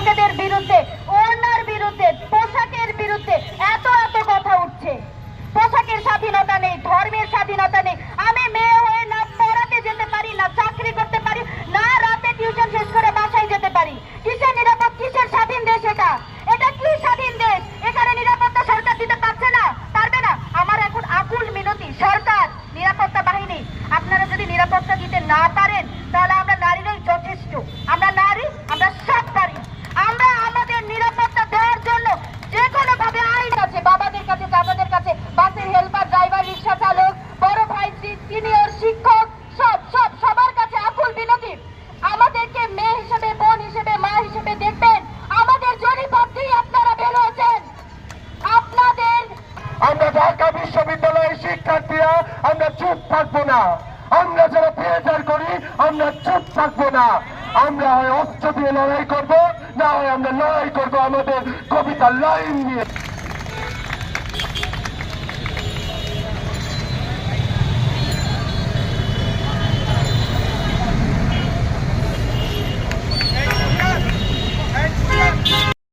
ছেলেদের বিরুদ্ধে, ওড়নার বিরুদ্ধে, পোশাকের বিরুদ্ধে এত এত কথা উঠছে। পোশাকের স্বাধীনতা নেই, ধর্মের স্বাধীনতা নেই। আমি মেয়ে হয়ে না পড়াতে যেতে পারি, না চাকরি করতে পারি, না রাতে টিউশন শেষ করে বাসায় যেতে পারি। কিসের নিরাপদ, কিসের স্বাধীন দেশ এটা? এটা কি স্বাধীন দেশ? এখানে নিরাপত্তা সরকার দিতে পারছে না, পারবে না। আমার এখন আকুল মিনতি, সরকার, নিরাপত্তা বাহিনী, আপনারা যদি নিরাপত্তা দিতে না পারেন তাহলে আমরা নারীরাই যথেষ্ট। আমরা নারী, আমরা সব পারি। আমরা আমাদের নিরাপত্তা দেওয়ার জন্য যে কোনো ভাবে আইন আছে, বাবাদের কাছে, দাদাদের কাছে, বাসের হেল্পার, ড্রাইভার, রিক্সা চালক, বড় ভাই, সিনিয়র শিক্ষক, সবার কাছে আকুল বিনতি, আমাদেরকে মেয়ে হিসেবে, বোন হিসেবে, মা হিসেবে দেখবেন। আমাদের জরিপথেই আপনারা বের হয়েছেন। আপনাদের আমরা ঢাকা বিশ্ববিদ্যালয়ের শিক্ষার্থীরা আমরা চুপ থাকবো না। আমরা যারা থিয়েটার করি আমরা চুপ থাকবো না। আমরা হয় অস্ত্র দিয়ে লড়াই করবো, না হয় আমরা লড়াই করবো আমাদের কবিতার লাইন নিয়ে।